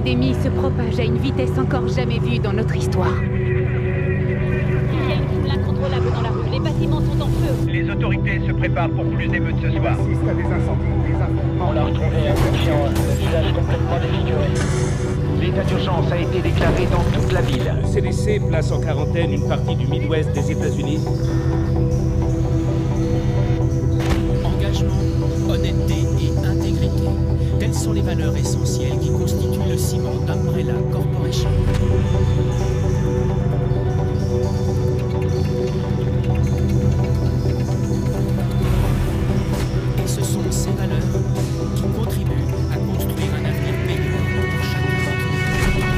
l'épidémie se propage à une vitesse encore jamais vue dans notre histoire. Il y a une foule incontrôlable dans la rue. Les bâtiments sont en feu. Les autorités se préparent pour plus d'émeutes ce soir. On assiste à des incendies, des affrontements. On a retrouvé un conscient, le visage complètement défiguré. L'état d'urgence a été déclaré dans toute la ville. Le CDC place en quarantaine une partie du Midwest des États-Unis. Engagement, honnêteté et intégrité. Telles sont les valeurs essentielles qui constituent le ciment d'Umbrella Corporation. Et ce sont ces valeurs qui contribuent à construire un avenir meilleur pour chacun d'entre nous.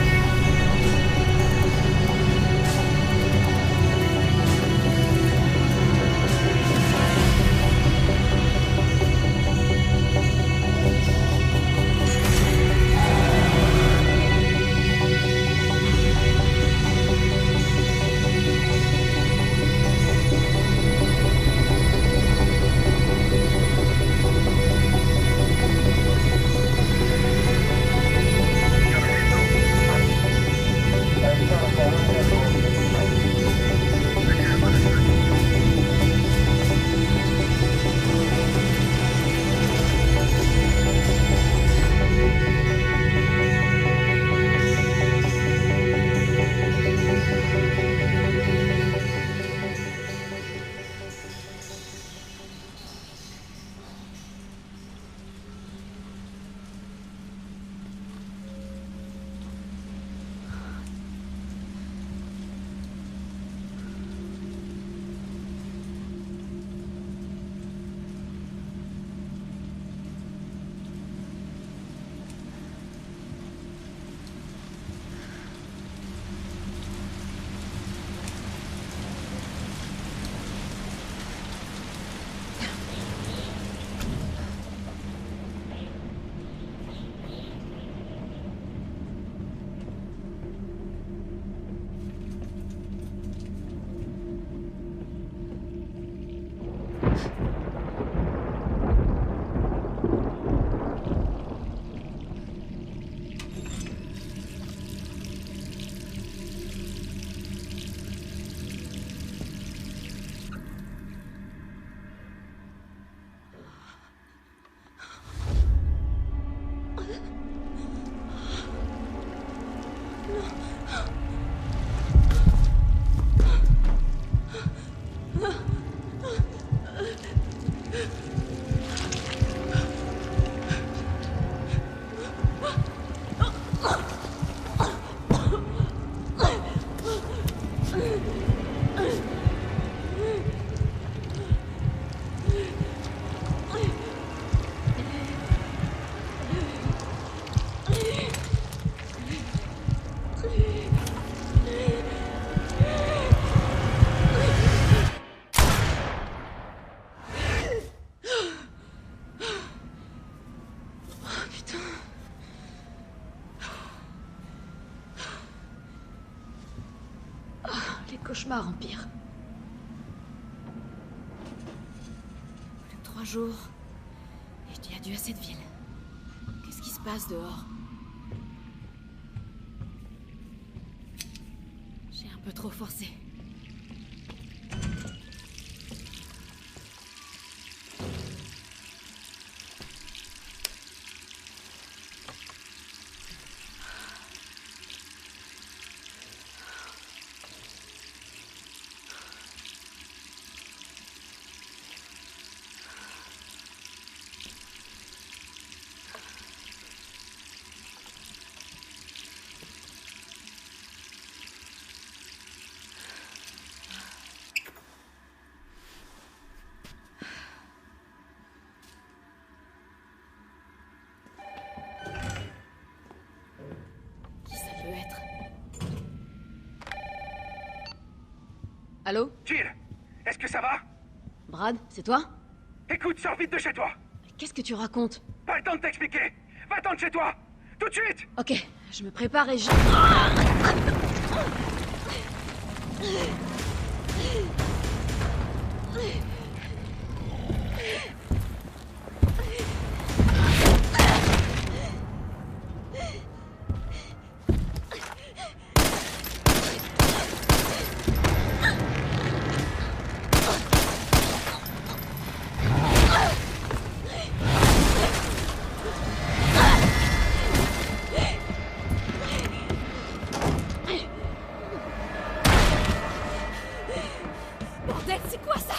Cauchemar empire. 3 jours. Et je dis adieu à cette ville. Qu'est-ce qui se passe dehors? J'ai un peu trop forcé. Allô? Jill, est-ce que ça va? Brad, c'est toi? Écoute, sors vite de chez toi. Qu'est-ce que tu racontes? Pas le temps de t'expliquer. Va-t'en de chez toi. Tout de suite. Ok, je me prépare et je... Bordel, c'est quoi ça?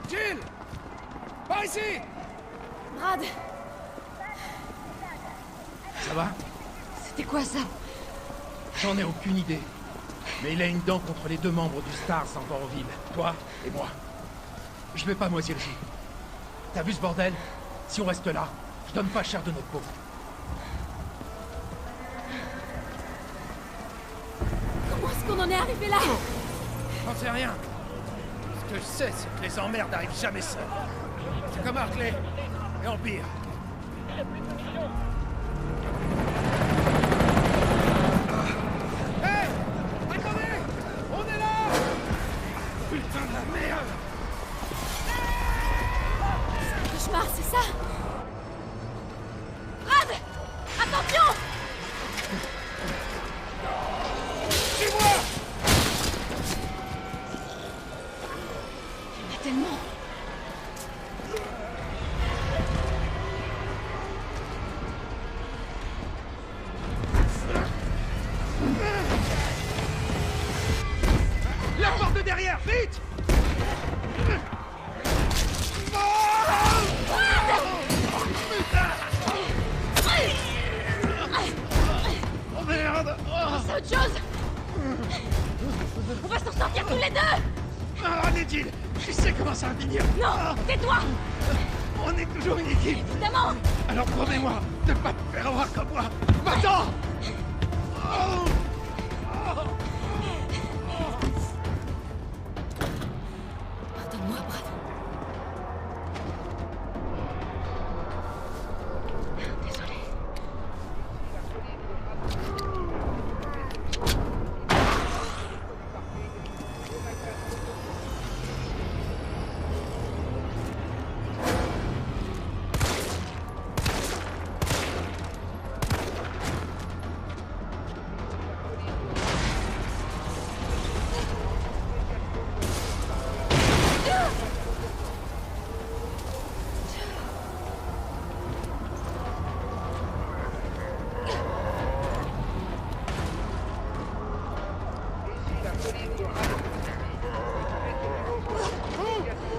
Jill! Par ici! Brad! Ça va? C'était quoi ça? J'en ai aucune idée. Mais il a une dent contre les deux membres du Stars encore en ville. Toi et moi. Je vais pas moisir le jus. T'as vu ce bordel? Si on reste là, je donne pas cher de notre peau. Comment est-ce qu'on en est arrivé là? J'en sais rien. Ce que je sais, c'est que les emmerdes n'arrivent jamais seuls. C'est comme Hartley et Empire. Hey! Attendez! On est là! Putain de la merde! C'est un cauchemar, c'est ça? Brad! Attention! Suis-moi! Il y en a tellement. La porte de derrière, vite! Oh merde! C'est autre chose! On va s'en sortir tous les deux! Ah, les Jill! Je sais comment ça va finir! Non! Tais-toi! On est toujours une équipe! Évidemment! Alors promets-moi de pas te faire avoir comme moi! Va-t'en! Pardonne-moi, Brad. Désolé.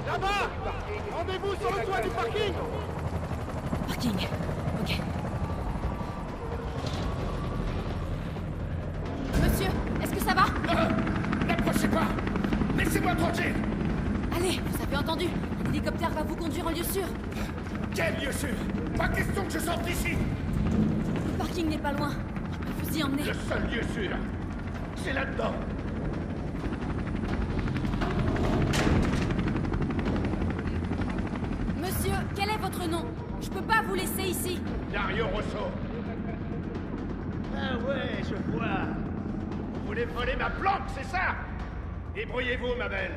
Là-bas! Rendez-vous sur le toit du parking! Parking. Ok. Monsieur, est-ce que ça va? N'approchez pas! Laissez-moi tranquille! Allez, vous avez entendu. L'hélicoptère va vous conduire en lieu sûr. Quel lieu sûr! Pas question que je sorte d'ici! Le parking n'est pas loin. Je peux vous y emmener. Le seul lieu sûr, c'est là-dedans! non. Je peux pas vous laisser ici. Dario Rosso. Ah ouais, je vois. Vous voulez voler ma planque, c'est ça? Débrouillez-vous, ma belle.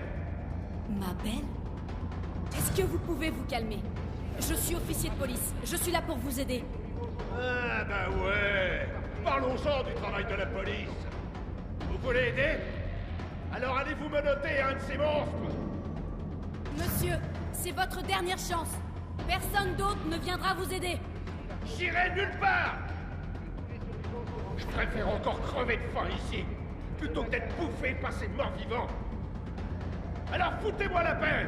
Ma belle? Est-ce que vous pouvez vous calmer? Je suis officier de police. Je suis là pour vous aider. Ah bah ouais. Parlons-en du travail de la police. Vous voulez aider? Alors allez-vous menotter un de ces monstres? Monsieur, c'est votre dernière chance. Personne d'autre ne viendra vous aider. J'irai nulle part. Je préfère encore crever de faim ici, plutôt que d'être bouffé par ces morts vivants. Alors foutez-moi la paix.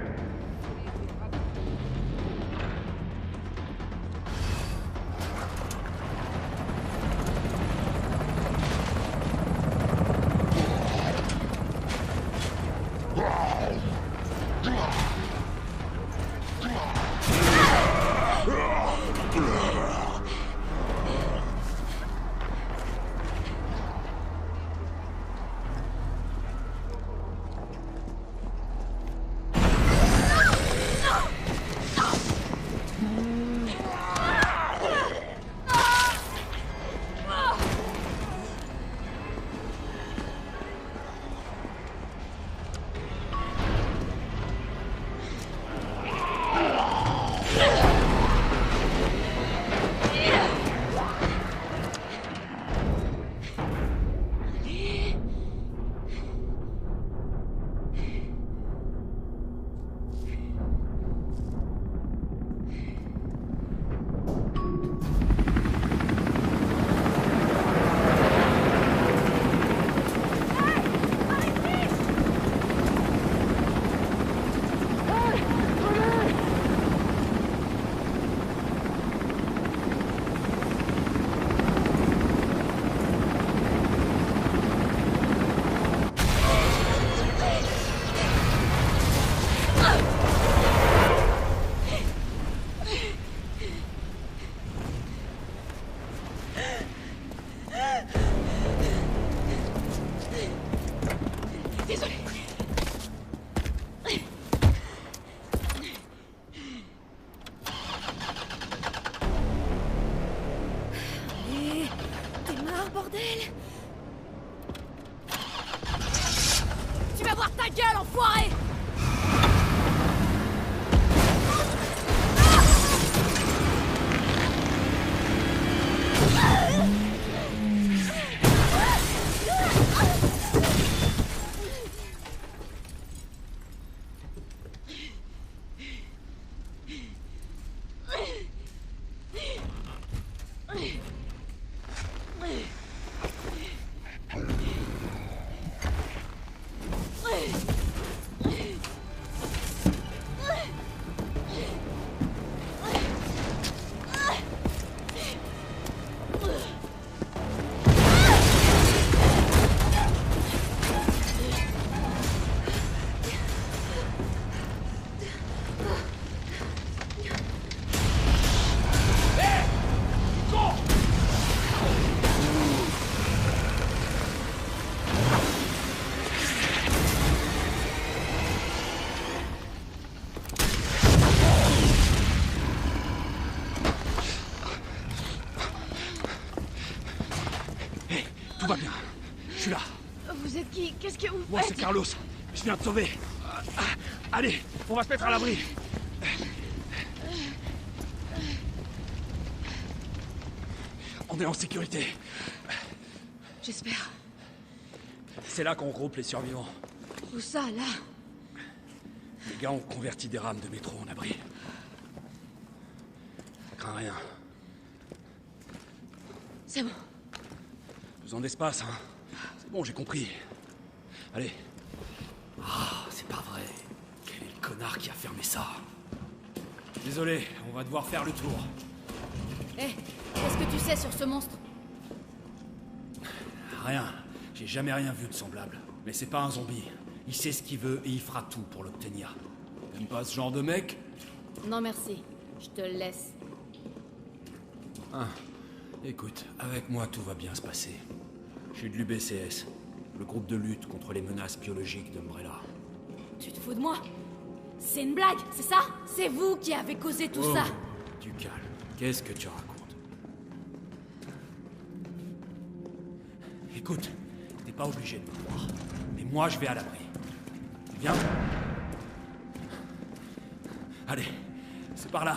Tu vas voir ta gueule, enfoiré! Tout va bien. Je suis là. Vous êtes qui? Qu'est-ce que vous faites? Moi, c'est Carlos. Je viens te sauver. Allez, on va se mettre à l'abri. On est en sécurité. J'espère. C'est là qu'on regroupe les survivants. Où ça, là? Les gars ont converti des rames de métro en abri. Ça craint rien. C'est bon. Besoin d'espace, hein. C'est bon, j'ai compris. Allez. Ah, c'est pas vrai. Quel est le connard qui a fermé ça? Désolé, on va devoir faire le tour. Hé, qu'est-ce que tu sais sur ce monstre? Rien. J'ai jamais rien vu de semblable. Mais c'est pas un zombie. Il sait ce qu'il veut et il fera tout pour l'obtenir. T'aimes pas ce genre de mec? Non merci, je te le laisse. Ah. Écoute, avec moi tout va bien se passer. Je suis de l'UBCS, le groupe de lutte contre les menaces biologiques d'Umbrella. Tu te fous de moi? C'est une blague, c'est ça? C'est vous qui avez causé tout ça? Du calme. Qu'est-ce que tu racontes? Écoute, t'es pas obligé de me croire. Mais moi, je vais à l'abri. Viens. Allez, c'est par là.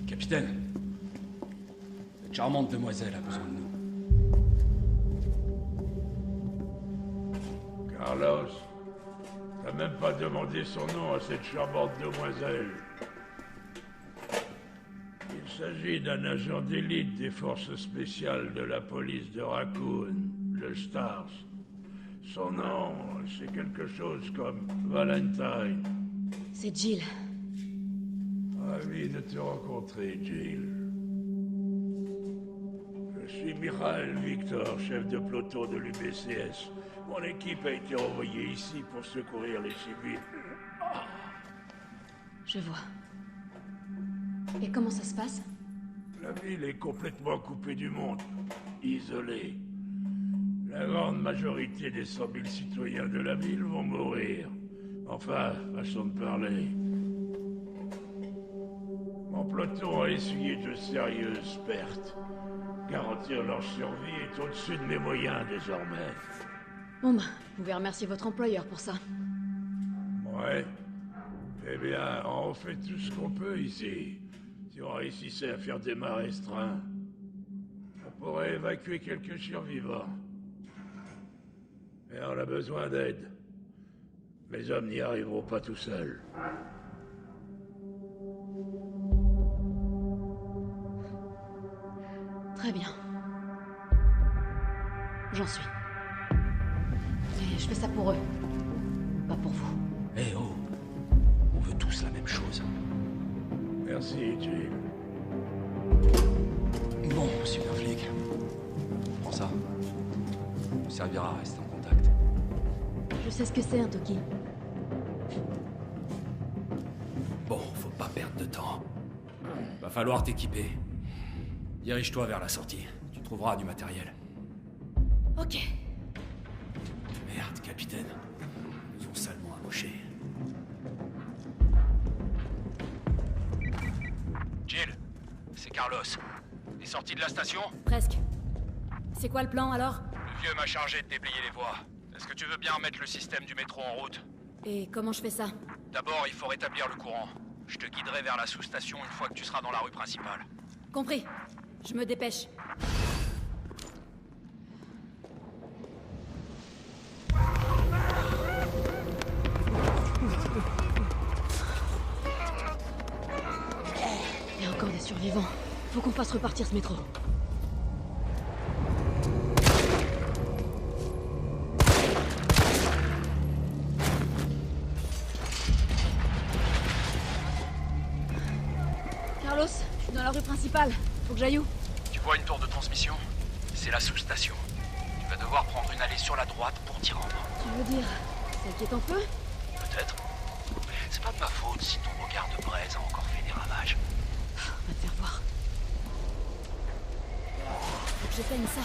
Capitaine, cette charmante demoiselle a besoin de nous. Carlos, t'as même pas demandé son nom à cette charmante demoiselle. Il s'agit d'un agent d'élite des forces spéciales de la police de Raccoon, le Stars. Son nom, c'est quelque chose comme Valentine. C'est Jill. Ravi de te rencontrer, Jill. Je suis Michael Victor, chef de peloton de l'UBCS. Mon équipe a été envoyée ici pour secourir les civils. Je vois. Et comment ça se passe? La ville est complètement coupée du monde, isolée. La grande majorité des 100 000 citoyens de la ville vont mourir. Enfin, façon de parler. Mon peloton a essuyé de sérieuses pertes. Garantir leur survie est au-dessus de mes moyens désormais. Bon bah, vous pouvez remercier votre employeur pour ça. Ouais. Eh bien, on fait tout ce qu'on peut ici. Si on réussissait à faire des mâts restreints, on pourrait évacuer quelques survivants. Mais on a besoin d'aide. Mes hommes n'y arriveront pas tout seuls. Très bien. J'en suis. Mais je fais ça pour eux. Pas pour vous. Eh oh! On veut tous la même chose. Merci, Jill. Bon, super flic. Prends ça. Ça nous servira à rester en contact. Je sais ce que c'est, un Toki. Bon, faut pas perdre de temps. Va falloir t'équiper. Dirige-toi vers la sortie. Tu trouveras du matériel. Ok. Merde, capitaine. Ils nous ont salement amochés. Jill, c'est Carlos. T'es sorti de la station? Presque. C'est quoi le plan, alors? Le vieux m'a chargé de déblayer les voies. Est-ce que tu veux bien remettre le système du métro en route? Et comment je fais ça? D'abord, il faut rétablir le courant. Je te guiderai vers la sous-station une fois que tu seras dans la rue principale. Compris. Je me dépêche. Il y a encore des survivants. Faut qu'on fasse repartir ce métro. Carlos, je suis dans la rue principale. Faut que j'aille où? Tu vois une tour de transmission? C'est la sous-station. Tu vas devoir prendre une allée sur la droite pour t'y rendre. Tu veux dire celle qui est en feu? Peut-être. C'est pas de ma faute si ton regard de braise a encore fait des ravages. On va te faire voir. Faut que j'éteigne ça.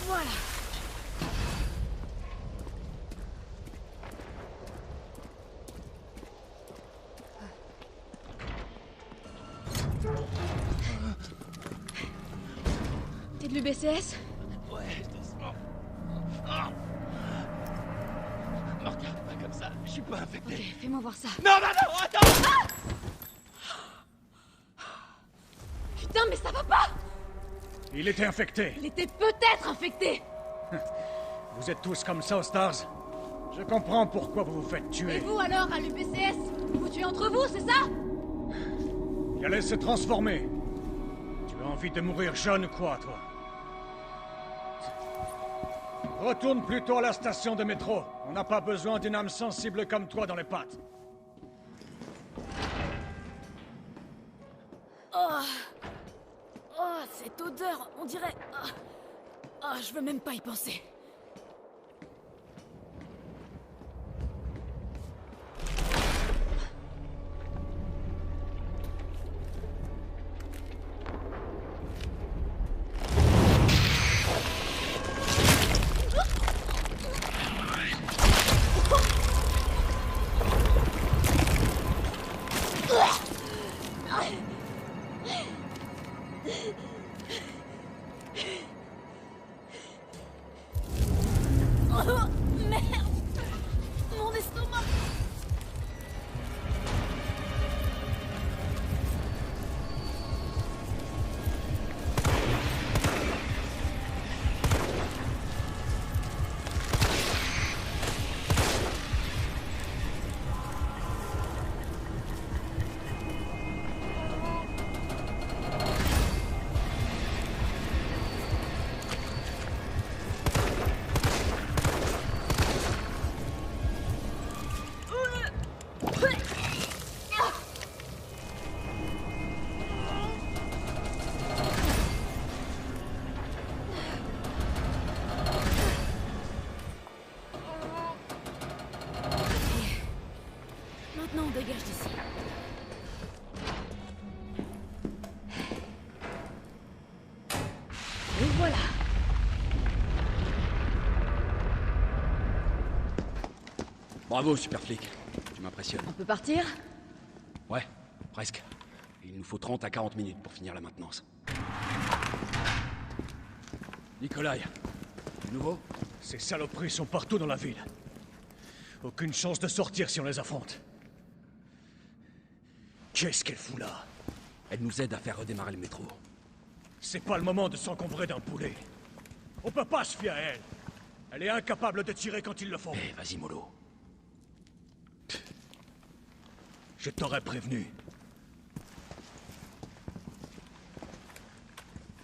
Voilà. T'es de l'UBCS? Ouais, doucement. Ah. Me regarde pas comme ça, je suis pas infecté. Ok, fais-moi voir ça. Non, non, non, attends! Putain, mais ça va pas! Il était infecté. Il était peut-être infecté! Vous êtes tous comme ça aux Stars? Je comprends pourquoi vous vous faites Et tuer. vous alors, à l'UBCS? Vous tuez entre vous, c'est ça? Il allait se transformer. Tu as envie de mourir jeune ou quoi, toi? Retourne plutôt à la station de métro. On n'a pas besoin d'une âme sensible comme toi dans les pattes. Oh, cette odeur, on dirait... je veux même pas y penser. Oh, merde! Mon estomac! Maintenant, on dégage d'ici. Et voilà. Bravo, super flic. Tu m'impressionnes. On peut partir? Ouais, presque. Il nous faut 30 à 40 minutes pour finir la maintenance. Nikolai, du nouveau? Ces saloperies sont partout dans la ville. Aucune chance de sortir si on les affronte. Qu'est-ce qu'elle fout là? Elle nous aide à faire redémarrer le métro. C'est pas le moment de s'encombrer d'un poulet. On peut pas se fier à elle. Elle est incapable de tirer quand il le faut. Eh, vas-y, mollo. Je t'aurais prévenu.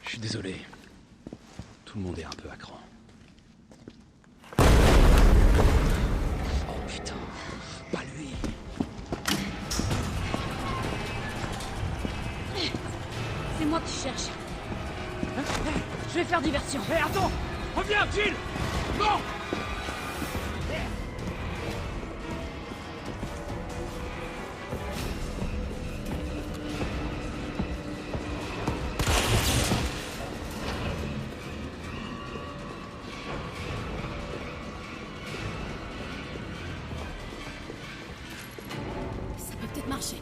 Je suis désolé. Tout le monde est un peu à cran. Oh putain, pas lui. C'est moi que tu cherches. Je vais faire diversion. Hé, attends! Reviens, Jill! Non! Ça peut peut-être marcher.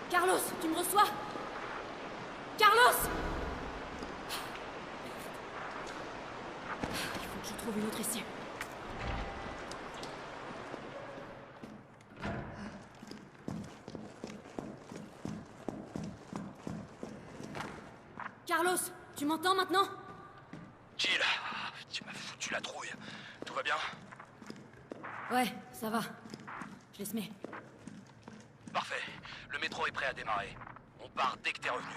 Carlos, tu me reçois? Carlos! Il faut que je trouve une autre issue. Carlos, tu m'entends maintenant? Jill, tu m'as foutu la trouille. Tout va bien? Ouais, ça va. Je laisse mets. Parfait. Le métro est prêt à démarrer. On part dès que t'es revenu.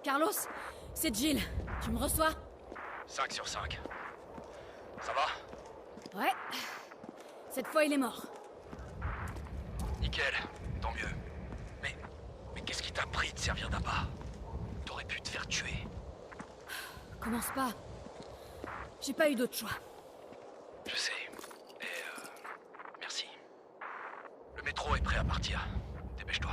Carlos, c'est Jill. Tu me reçois? 5 sur 5. Ça va? Ouais. Cette fois, il est mort. Nickel, tant mieux. Mais qu'est-ce qui t'a pris de servir d'appât? T'aurais pu te faire tuer. Commence pas. J'ai pas eu d'autre choix. Je sais. Et merci. Le métro est prêt à partir. Dépêche-toi.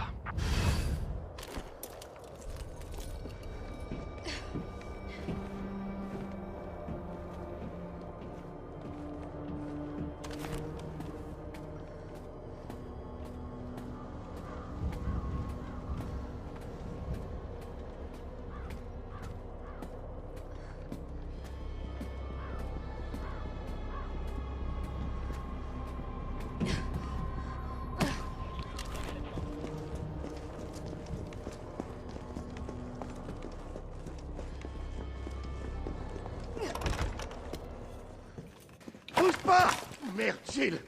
Bouge pas! Merde, Jill!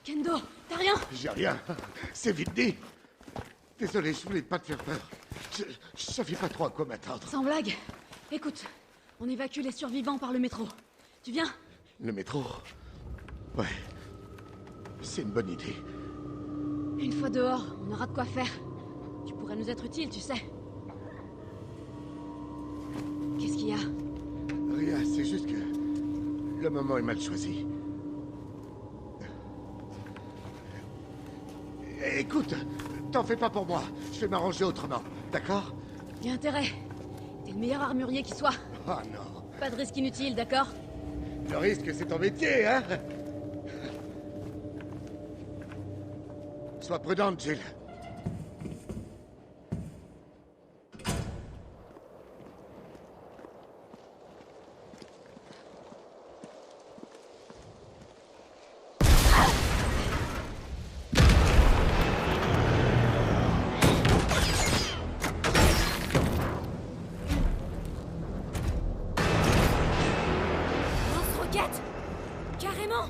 Kendo, t'as rien? J'ai rien. C'est vite dit. Désolé, je voulais pas te faire peur. Je savais pas trop à quoi m'attendre. Sans blague. Écoute, on évacue les survivants par le métro. Tu viens? Le métro? Ouais. C'est une bonne idée. Une fois dehors, on aura de quoi faire. Tu pourrais nous être utile, tu sais. Qu'est-ce qu'il y a? Rien, c'est juste que... le moment est mal choisi. Écoute, t'en fais pas pour moi. Je vais m'arranger autrement, d'accord? Y a intérêt. T'es le meilleur armurier qui soit. Oh non. Pas de risque inutile, d'accord? Le risque, c'est ton métier, hein? Sois prudente, Jill. Lance-roquette! Carrément!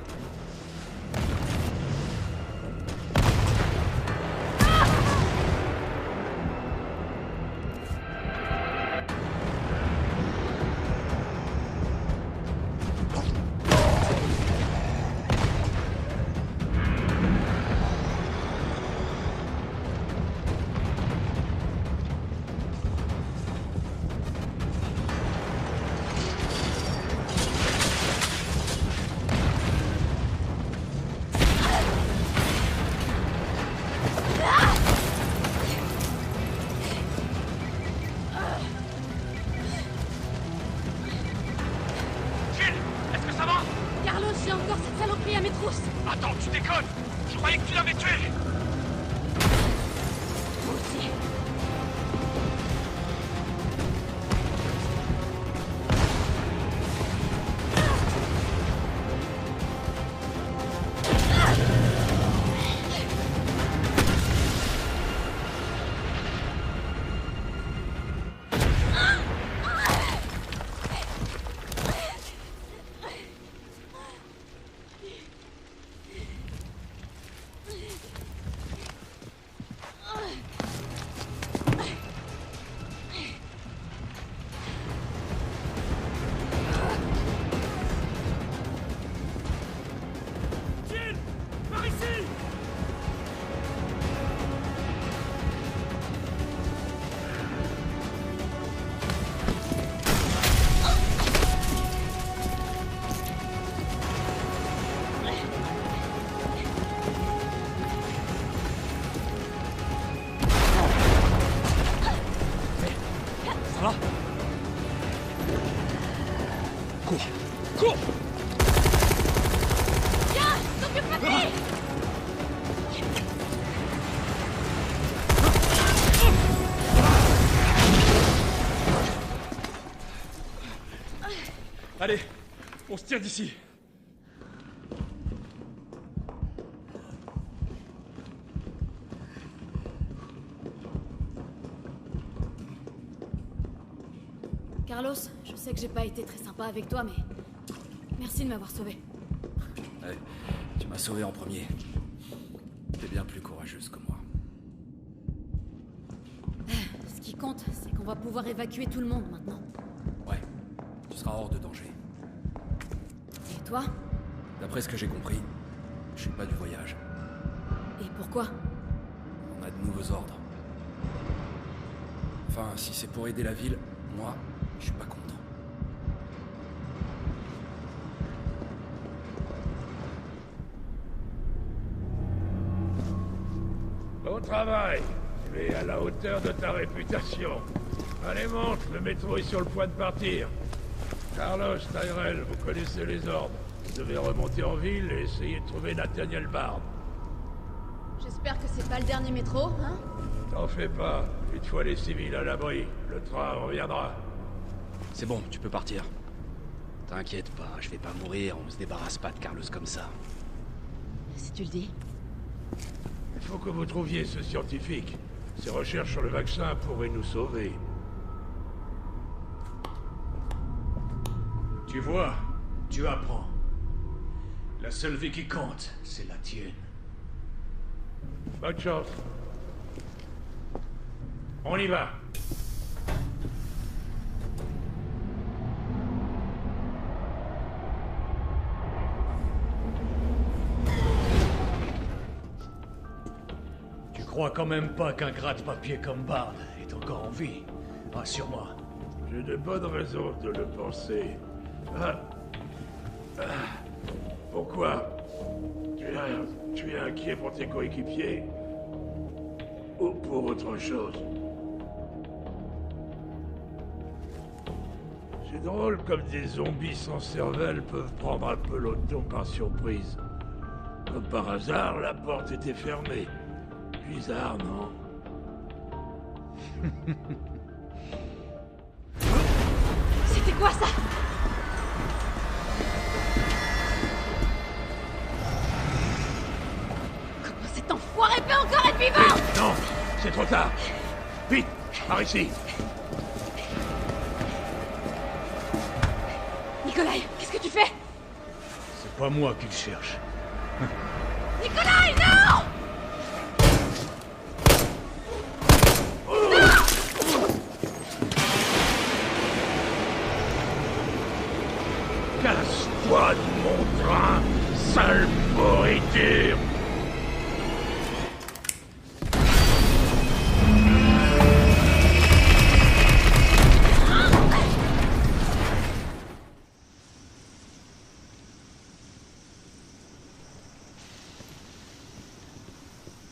Carlos, j'ai encore cette saloperie à mes trousses. Attends, tu déconnes! Je croyais que tu l'avais tué! Moi aussi. Jill! Par ici! Ça va? Cours! Cours! Viens, s'occupe de lui. Allez, on se tire d'ici. Carlos, je sais que j'ai pas été très sympa avec toi, mais... merci de m'avoir sauvé. Ouais, tu m'as sauvé en premier. T'es bien plus courageuse que moi. Ce qui compte, c'est qu'on On va pouvoir évacuer tout le monde maintenant. Ouais, tu seras hors de danger. Et toi? D'après ce que j'ai compris, je suis pas du voyage. Et pourquoi? On a de nouveaux ordres. Enfin, si c'est pour aider la ville, moi, je suis pas content. Bon travail. Tu es à la hauteur de ta réputation. Allez, monte, le métro est sur le point de partir. Carlos, Tyrell, vous connaissez les ordres. Vous devez remonter en ville et essayer de trouver Nathaniel Bard. J'espère que c'est pas le dernier métro, hein? T'en fais pas. Une fois les civils à l'abri, le train reviendra. C'est bon, tu peux partir. T'inquiète pas, je vais pas mourir, on se débarrasse pas de Carlos comme ça. Si tu le dis. Il faut que vous trouviez ce scientifique. Ses recherches sur le vaccin pourraient nous sauver. Tu vois, tu apprends. La seule vie qui compte, c'est la tienne. Bonne chance. On y va. Tu crois quand même pas qu'un gratte-papier comme Bard est encore en vie? Rassure-moi. J'ai de bonnes raisons de le penser. Pourquoi? Tu es inquiet pour tes coéquipiers? Ou pour autre chose? C'est drôle comme des zombies sans cervelle peuvent prendre un peloton par surprise. Comme par hasard, la porte était fermée. Bizarre, non? C'était quoi ça? Comment cet enfoiré peut encore être vivant? Non, c'est trop tard. Vite, par ici. Nikolai, qu'est-ce que tu fais? C'est pas moi qui le cherche. Nikolai, non! Casse-toi de mon train, sale pourriture!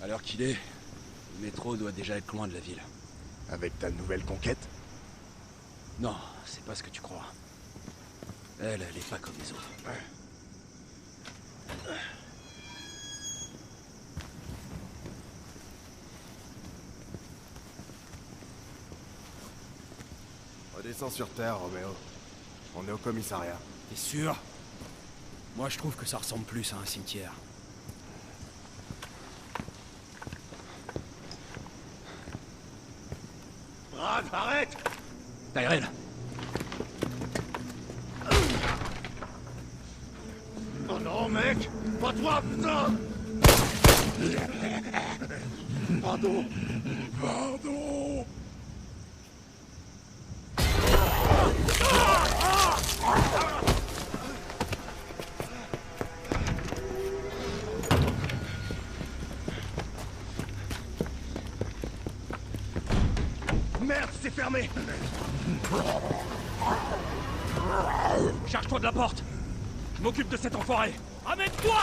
À l'heure qu'il est, le métro doit déjà être loin de la ville. Avec ta nouvelle conquête? Non, c'est pas ce que tu crois. Elle est pas comme les autres. Redescends sur Terre, Roméo. On est au commissariat. T'es sûr? Moi, je trouve que ça ressemble plus à un cimetière. Brad, arrête! Tyrell! Oh non, mec! Pas toi, putain! Pardon! Pardon! Merde, c'est fermé! Charge-toi de la porte! Je m'occupe de cet enfoiré! Amène-toi!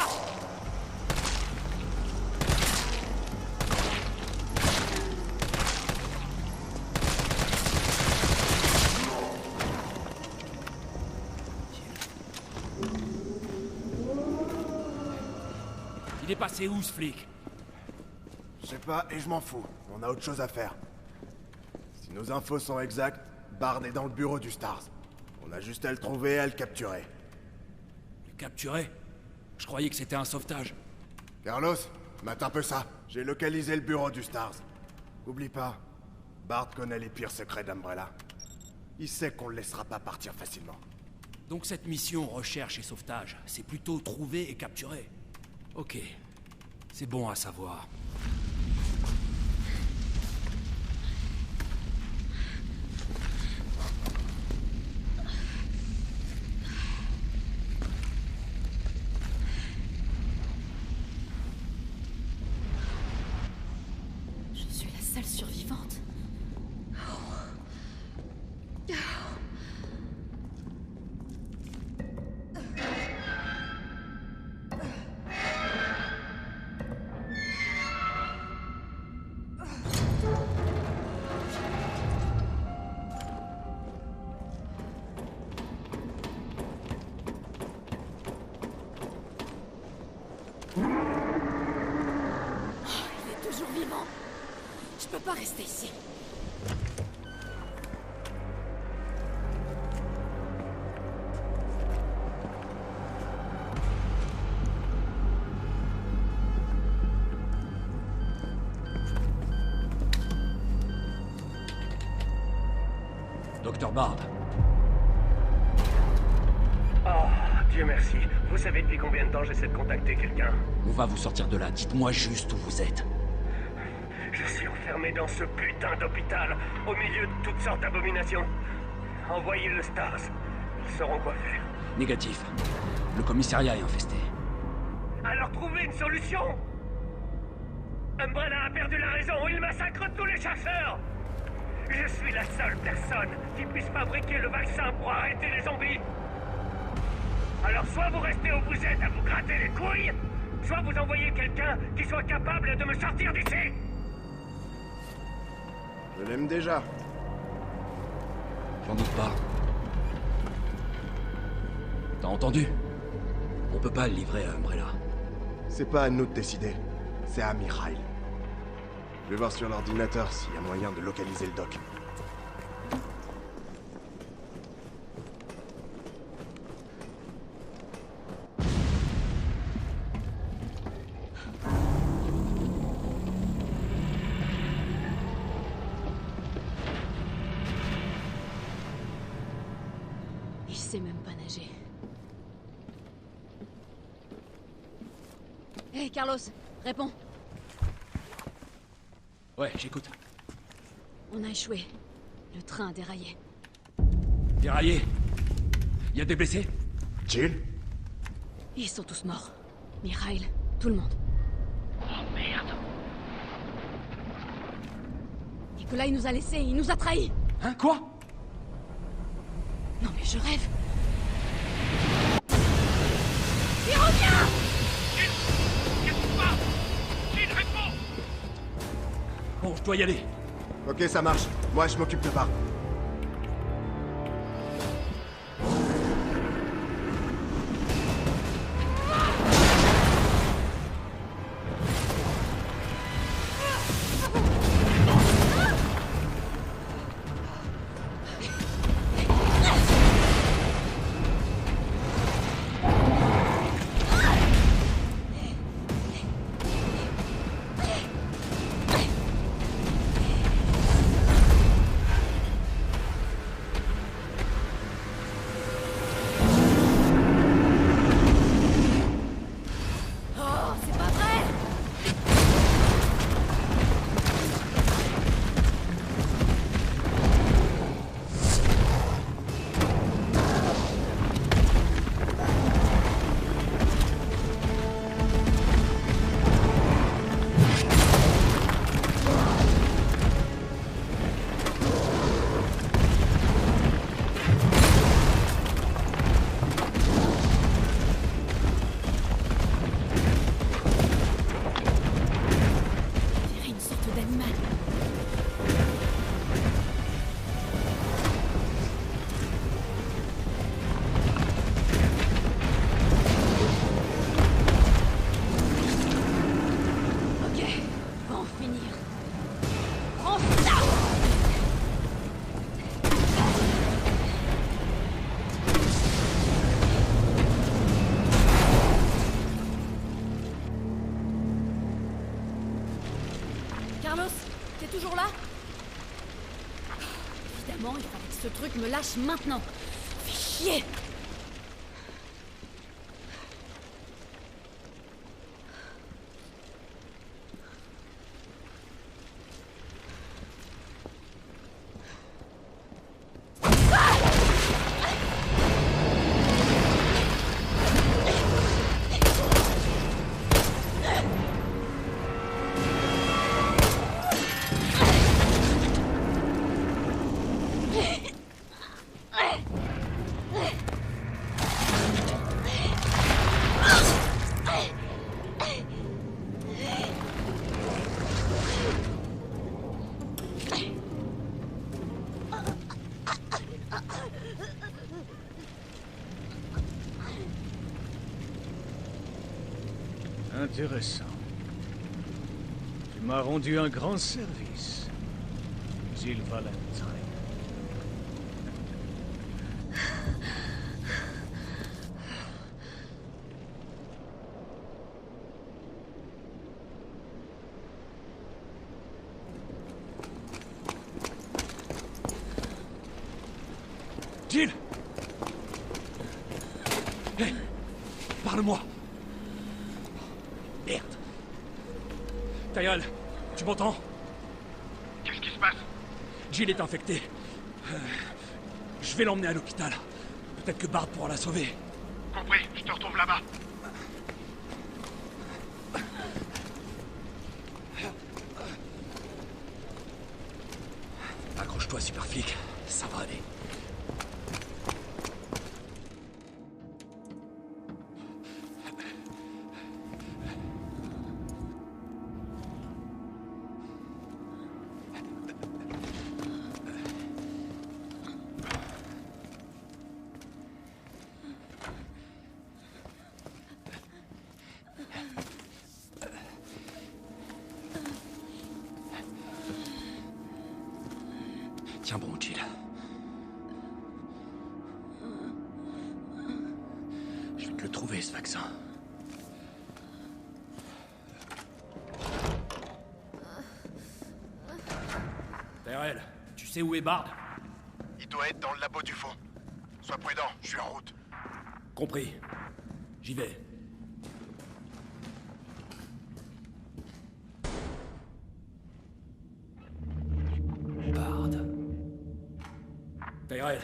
Il est passé où, ce flic? Je sais pas, et je m'en fous. On a autre chose à faire. Si nos infos sont exactes, Bard est dans le bureau du Stars. On a juste à le trouver et à le capturer. Le capturer? Je croyais que c'était un sauvetage. Carlos, mate un peu ça. J'ai localisé le bureau du Stars. Oublie pas, Bard connaît les pires secrets d'Umbrella. Il sait qu'on le laissera pas partir facilement. Donc cette mission recherche et sauvetage, c'est plutôt trouver et capturer. Ok, c'est bon à savoir. peux pas rester ici. Docteur Bard. Oh, Dieu merci. Vous savez depuis combien de temps j'essaie de contacter quelqu'un? On va vous sortir de là. Dites-moi juste où vous êtes. Je suis enfermé dans ce putain d'hôpital, au milieu de toutes sortes d'abominations. Envoyez le Stars. Ils sauront quoi faire. Négatif. Le commissariat est infesté. Alors trouvez une solution! Umbrella a perdu la raison, il massacre tous les chasseurs! Je suis la seule personne qui puisse fabriquer le vaccin pour arrêter les zombies. Alors soit vous restez où vous êtes à vous gratter les couilles, soit vous envoyez quelqu'un qui soit capable de me sortir d'ici. Je l'aime déjà. J'en doute pas. T'as entendu? On peut pas le livrer à Umbrella. C'est pas à nous de décider. C'est à Mikhail. Je vais voir sur l'ordinateur s'il y a moyen de localiser le doc. Il sait même pas nager. Hé, Carlos, réponds. Ouais, j'écoute. On a échoué. Le train a déraillé. Déraillé? Y a des blessés? Jill? Ils sont tous morts. Mikhail, tout le monde. Oh merde. Nikolai nous a laissés, il nous a trahis. Hein, quoi? Non mais je rêve. Il revient! Bon, je dois y aller. Ok, ça marche. Moi, je m'occupe de Bard. Évidemment, il fallait que ce truc me lâche maintenant. Fais chier! Intéressant. Tu m'as rendu un grand service. Jill Valentine. Jill! Hé! Parle-moi! Merde! Tyrell, tu m'entends? Qu'est-ce qui se passe? Jill est infectée. Je vais l'emmener à l'hôpital. Peut-être que Bard pourra la sauver. Compris, je te retrouve là-bas. Accroche-toi, super flic. Ça va aller. Tiens bon, Jill. Je vais te le trouver, ce vaccin. Tyrell, tu sais où est Bard? Il doit être dans le labo du fond. Sois prudent, je suis en route. Compris. J'y vais. Bard. Tyrell,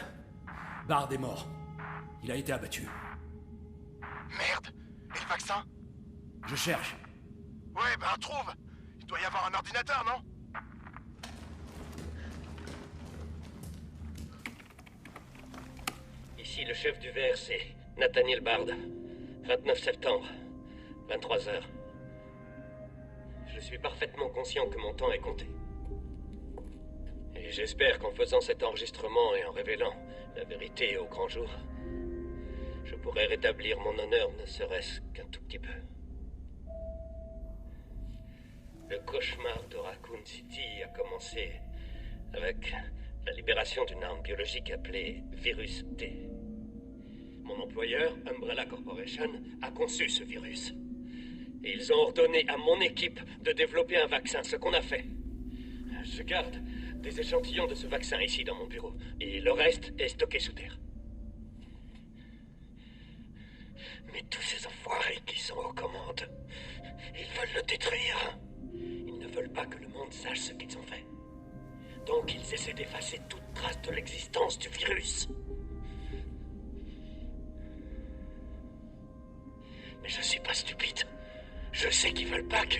Bard est mort. Il a été abattu. Merde. Et le vaccin? Je cherche. Ouais, ben trouve. Il doit y avoir un ordinateur, non? Ici le chef du VRC, Nathaniel Bard. 29 septembre, 23h. Je suis parfaitement conscient que mon temps est compté. Et j'espère qu'en faisant cet enregistrement et en révélant la vérité au grand jour, je pourrai rétablir mon honneur ne serait-ce qu'un tout petit peu. Le cauchemar de Raccoon City a commencé avec la libération d'une arme biologique appelée Virus T. Mon employeur, Umbrella Corporation, a conçu ce virus. Et ils ont ordonné à mon équipe de développer un vaccin, ce qu'on a fait. Je garde des échantillons de ce vaccin ici dans mon bureau, et le reste est stocké sous terre. Mais tous ces enfoirés qui sont aux commandes, ils veulent le détruire. Ils ne veulent pas que le monde sache ce qu'ils ont fait. Donc ils essaient d'effacer toute trace de l'existence du virus. Mais je suis pas stupide. Je sais qu'ils veulent pas que...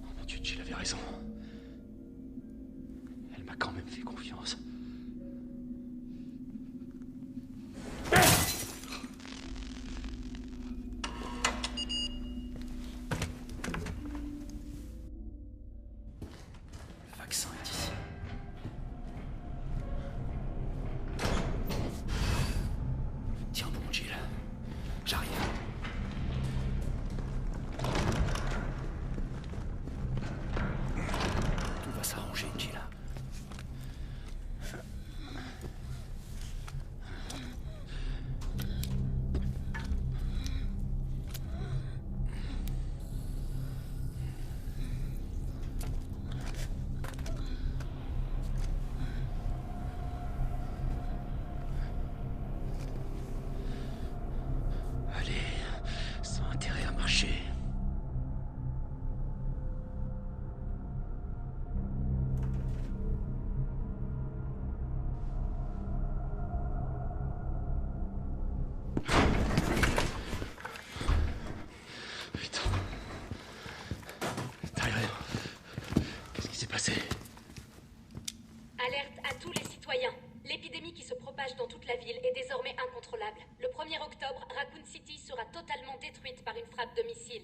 Oh mon Dieu, Jill avait raison. Elle m'a quand même fait confiance. Le vaccin est ici. Tiens bon, Jill. J'arrive. Tout va s'arranger, Jill. Allez, sans intérêt à marcher. Putain. Tyrell, qu'est-ce qui s'est passé? Alerte à tous les citoyens. L'épidémie qui se propage dans toute la ville est désormais incontrôlable. Le 1er octobre, Raccoon City sera totalement détruite par une frappe de missile.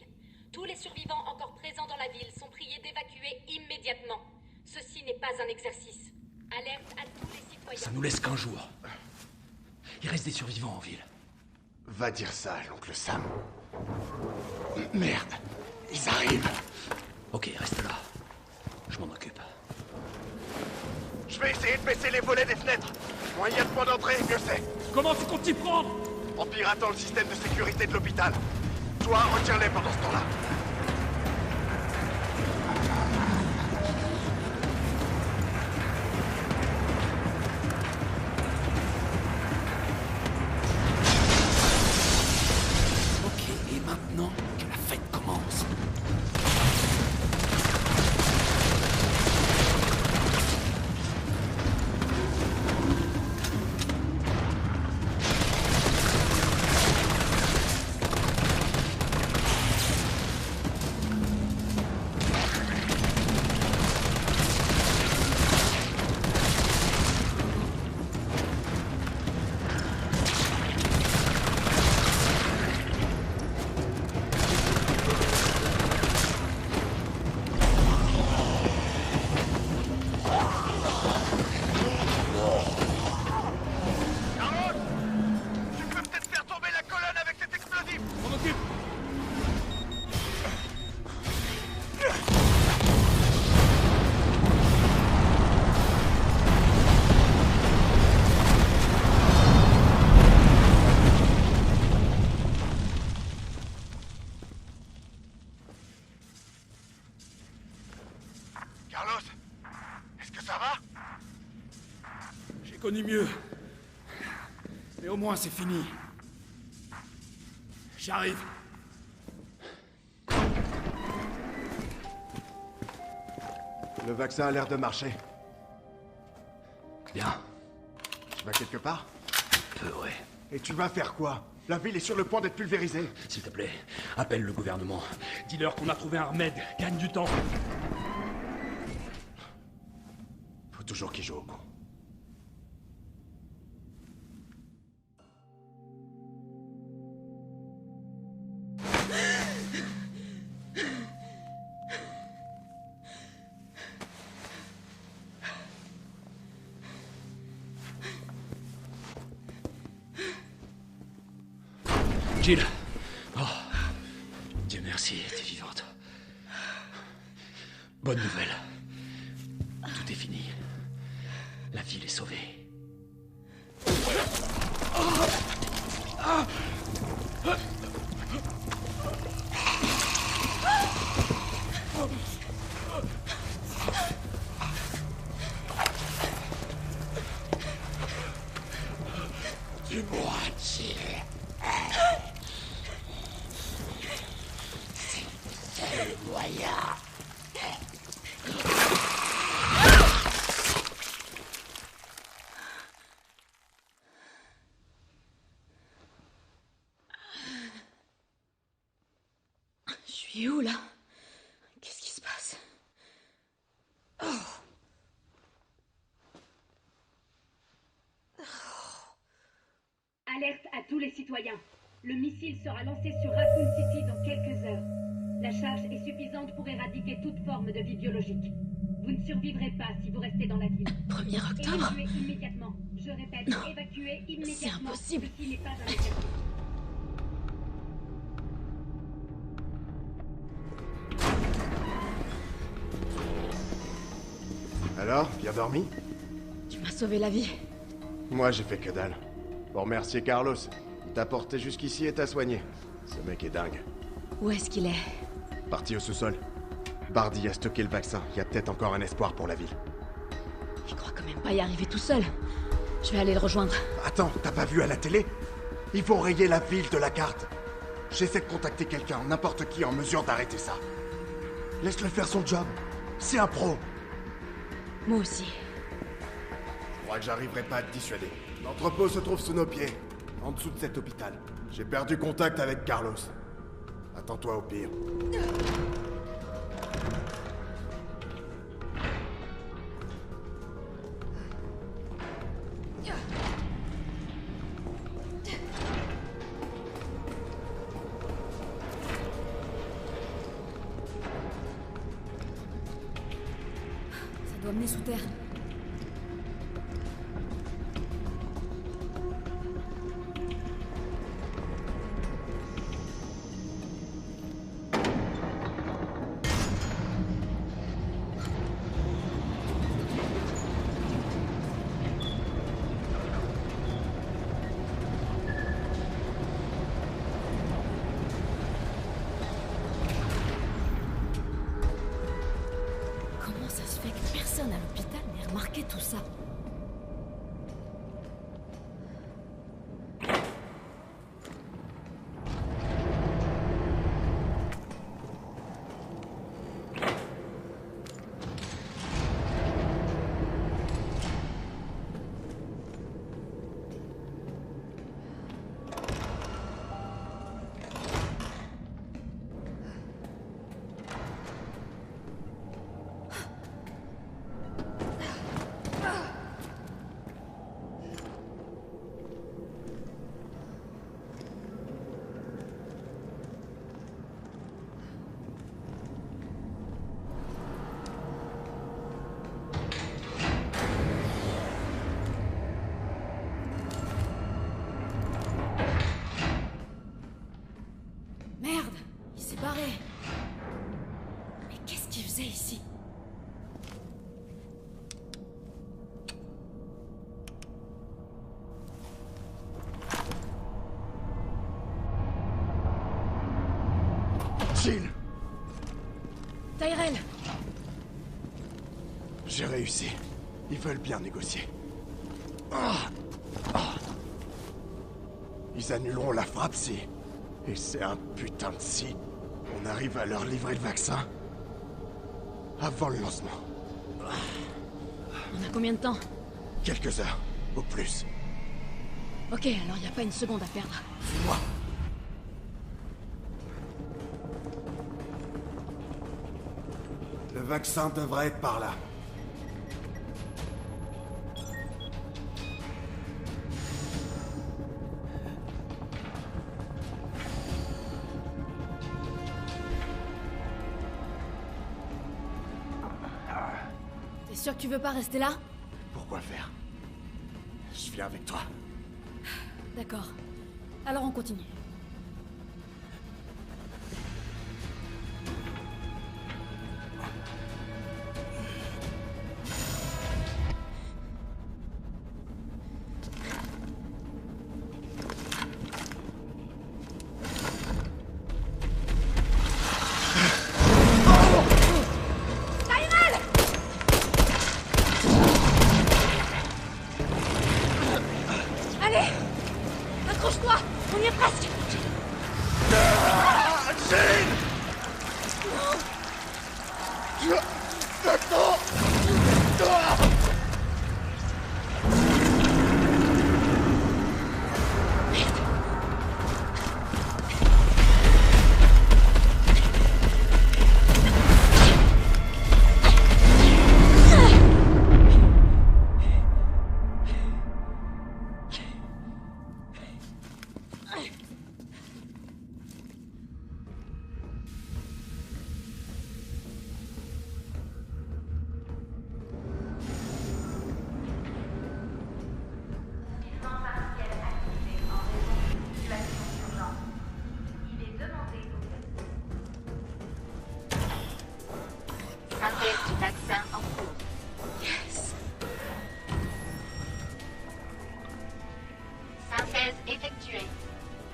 Tous les survivants encore présents dans la ville sont priés d'évacuer immédiatement. Ceci n'est pas un exercice. Alerte à tous les citoyens. Ça nous laisse qu'un jour. Il reste des survivants en ville. Va dire ça à l'oncle Sam. Merde, ils arrivent. Ok, reste là. Je m'en occupe. Je vais essayer de baisser les volets des fenêtres. Moins il y a de points d'entrée, mieux c'est. Comment tu comptes t'y prendre? En piratant le système de sécurité de l'hôpital. Toi, retiens-les pendant ce temps-là. Ok, et maintenant que la fête commence. Carlos, est-ce que ça va? J'ai connu mieux. Mais au moins c'est fini. J'arrive. Le vaccin a l'air de marcher. Bien. Tu vas quelque part? Peu, ouais. Et tu vas faire quoi? La ville est sur le point d'être pulvérisée. S'il te plaît, appelle le gouvernement. Dis-leur qu'on a trouvé un remède. Gagne du temps. Faut toujours qu'il joue au con. Jill. Oh. Dieu merci, t'es vivante. Bonne nouvelle. Tout est fini. La ville est sauvée. Dis-moi, Jill. C'est le moyen. Je suis où, là? Qu'est-ce qui se passe? Oh. Alerte à tous les citoyens. Le missile sera lancé sur Raccoon City dans quelques heures. La charge est suffisante pour éradiquer toute forme de vie biologique. Vous ne survivrez pas si vous restez dans la ville. 1er octobre? Évacuez immédiatement. Je répète, évacuez immédiatement. C'est impossible. Ceci n'est pas un exercice. Alors, bien dormi? Tu m'as sauvé la vie. Moi, j'ai fait que dalle. Pour remercier Carlos. Il t'a porté jusqu'ici et t'a soigné. Ce mec est dingue. Où est-ce qu'il est? Parti au sous-sol. Bardi a stocké le vaccin. Il y a peut-être encore un espoir pour la ville. Je crois quand même pas y arriver tout seul. Je vais aller le rejoindre. Attends, t'as pas vu à la télé? Ils vont rayer la ville de la carte. J'essaie de contacter quelqu'un, n'importe qui en mesure d'arrêter ça. Laisse-le faire son job. C'est un pro. Moi aussi. Je crois que j'arriverai pas à te dissuader. L'entrepôt se trouve sous nos pieds, en dessous de cet hôpital. J'ai perdu contact avec Carlos. Attends-toi au pire. Ça doit mener sous terre. c'est ici? Jill! Tyrell! J'ai réussi. Ils veulent bien négocier. Ils annuleront la frappe si... Et c'est un putain de si... On arrive à leur livrer le vaccin. Avant le lancement. On a combien de temps? Quelques heures, au plus. Ok, alors y a pas une seconde à perdre. Suis-moi. Le vaccin devrait être par là. T'es sûr que tu veux pas rester là? Pourquoi faire? Je viens avec toi. D'accord. Alors on continue.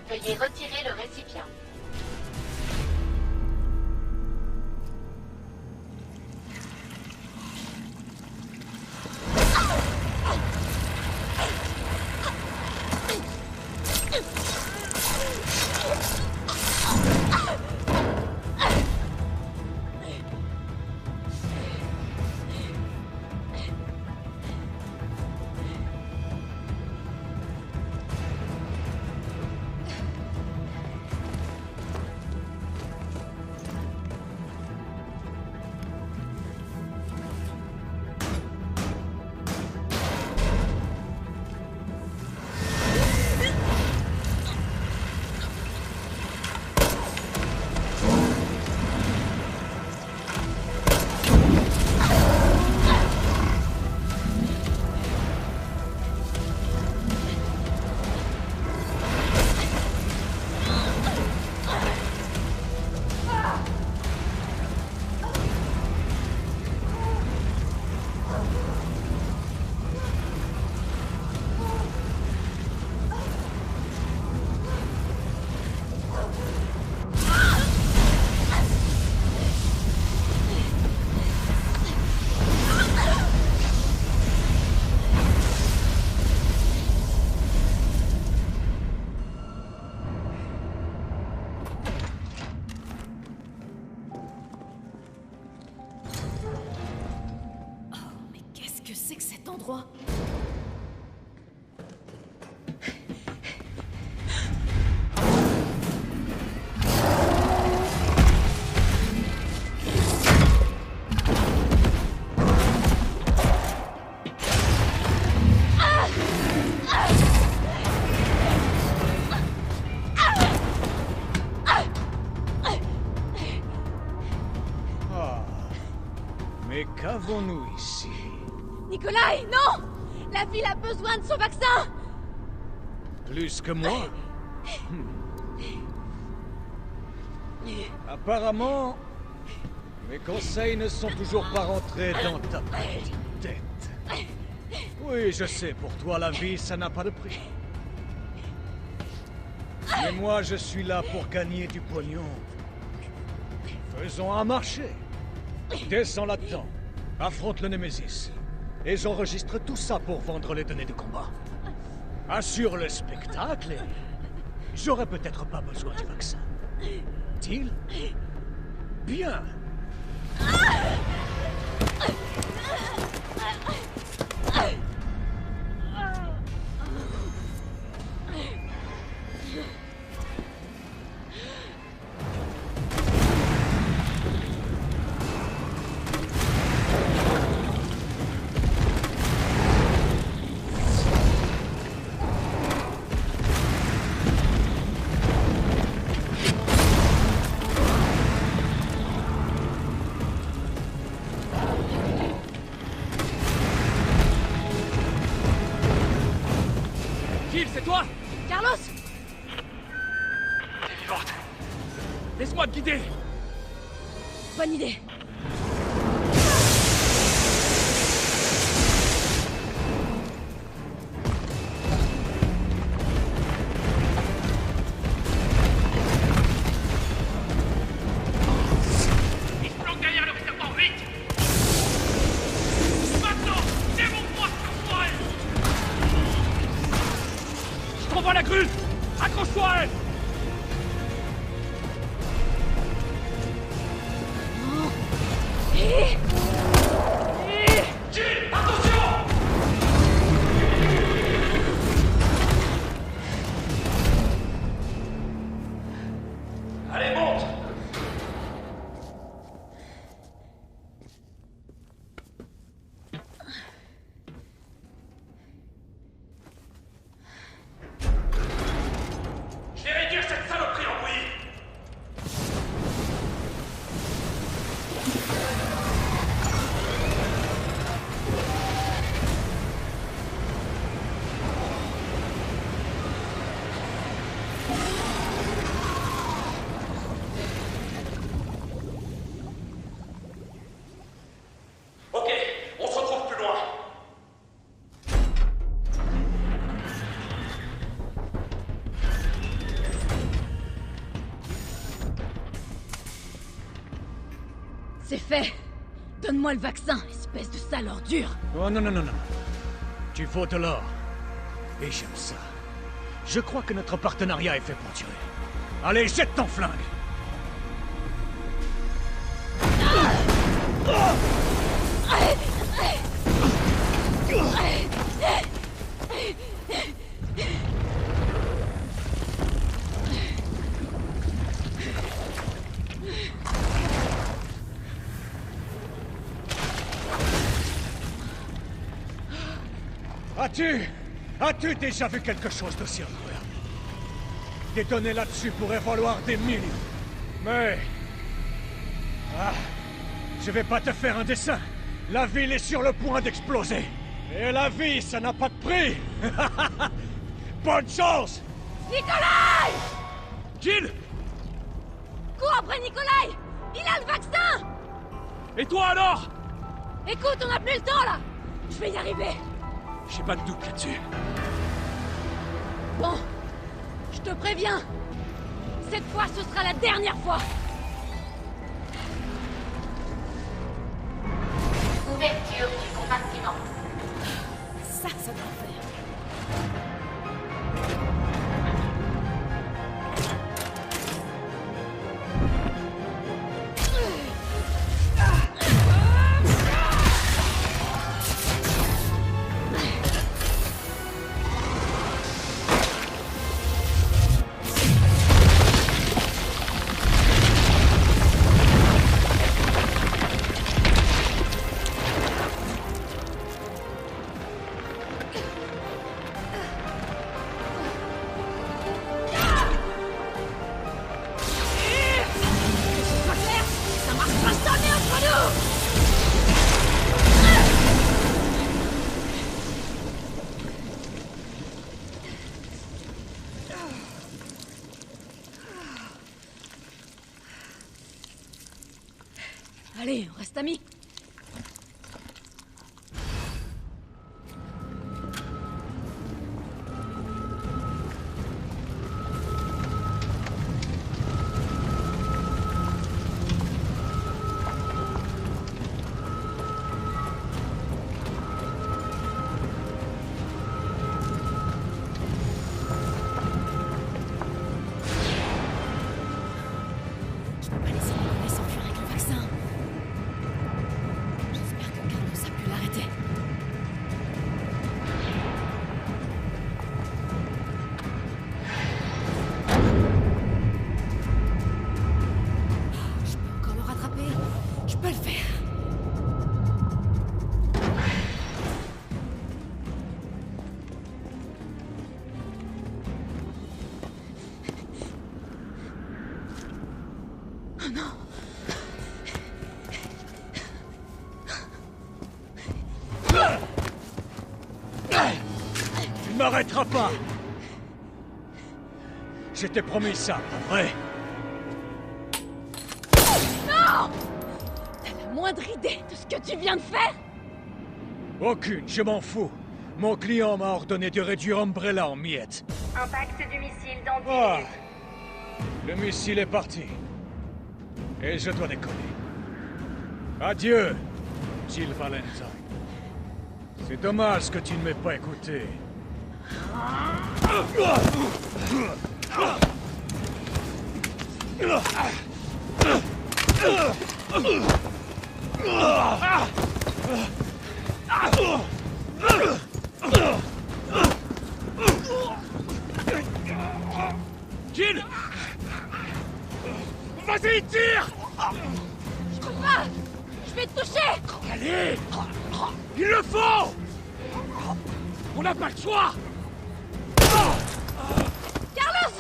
Veuillez retirer le récipient. endroit. Mais qu'avons-nous ici? Nikolai, non! La ville a besoin de son vaccin! Plus que moi? Apparemment, Mes conseils ne sont toujours pas rentrés dans ta petite tête. Oui, je sais, pour toi, la vie, ça n'a pas de prix. Mais moi, je suis là pour gagner du pognon. Faisons un marché. Descends là-dedans. Affronte le Némésis. Et j'enregistre tout ça pour vendre les données de combat. Assure le spectacle et... j'aurai peut-être pas besoin du vaccin. Deal? Bien. C'est toi? Carlos! T'es vivante. Laisse-moi te guider. Bonne idée. Il se planque derrière le réservoir, vite! Maintenant! Démontre-moi ce qu'on elle! Je t'envoie la grue! Accroche-toi à elle! Jill, attention! Allez, monte! Je vais réduire cette saloperie en bouillie! Ok, on se retrouve plus loin. C'est fait. Donne-moi le vaccin, espèce de sale ordure. Oh non, non, non, non. Tu faut de l'or. Et j'aime ça. Je crois que notre partenariat est fait pour durer. Allez, jette ton flingue! As-tu déjà vu quelque chose d'aussi incroyable? Des données là-dessus pourraient valoir des millions. Mais... ah, je vais pas te faire un dessin. La ville est sur le point d'exploser. Et la vie, ça n'a pas de prix. Bonne chance! Nikolai! Jill! Cours après Nikolai! Il a le vaccin! Et toi alors? Écoute, on n'a plus le temps là! Je vais y arriver! J'ai pas de doute là-dessus. Bon, je te préviens. Cette fois, ce sera la dernière fois. Ouverture du compartiment. Ça doit faire. Allez, on reste amis. Tu ne m'arrêteras pas! Je t'ai promis ça, pas vrai? Non! T'as la moindre idée de ce que tu viens de faire? Aucune, je m'en fous. Mon client m'a ordonné de réduire Umbrella en miettes. Impact du missile dans 10 Ah! minutes. Le missile est parti. Et je dois décoller. Adieu, Jill Valentine. C'est dommage que tu ne m'aies pas écouté. Jill! Vas-y, tire! Je peux pas! Je vais te toucher! Allez! Il le faut! On n'a pas le choix! Carlos!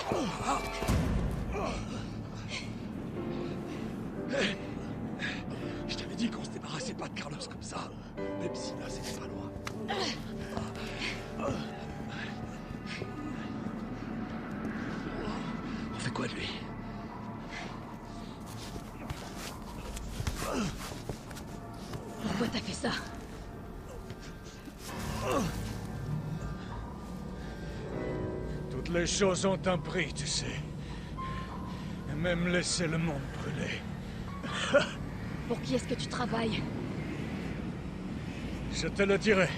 Je t'avais dit qu'on se débarrassait pas de Carlos comme ça. Même si là, c'était pas loin. On fait quoi de lui? Pourquoi t'as fait ça? Toutes les choses ont un prix, tu sais. Et même laisser le monde brûler. Pour qui est-ce que tu travailles? Je te le dirai,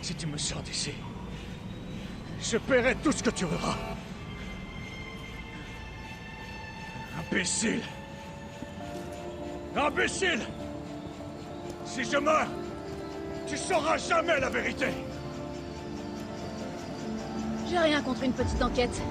si tu me sors d'ici. Je paierai tout ce que tu voudras. Imbécile! Imbécile! Si je meurs, tu sauras jamais la vérité! J'ai rien contre une petite enquête.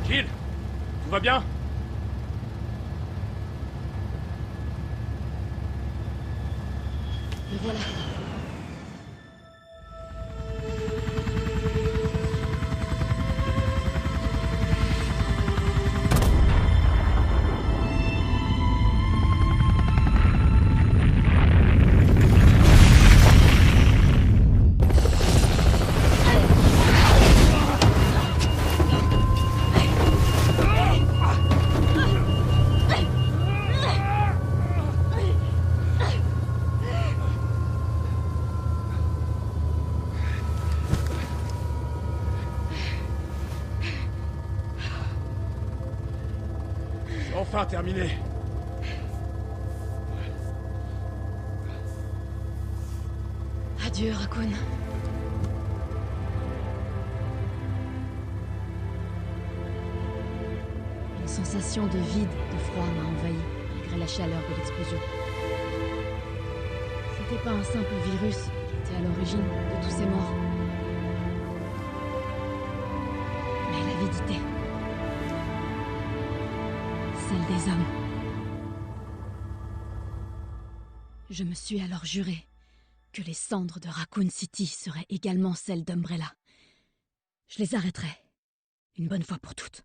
Jill! Tout va bien? Me voilà. Enfin terminé. Adieu, Raccoon. Une sensation de vide, de froid m'a envahi, malgré la chaleur de l'explosion. C'était pas un simple virus qui était à l'origine de tous ces morts. Mais l'avidité. Celle des hommes. Je me suis alors juré que les cendres de Raccoon City seraient également celles d'Umbrella. Je les arrêterai, une bonne fois pour toutes.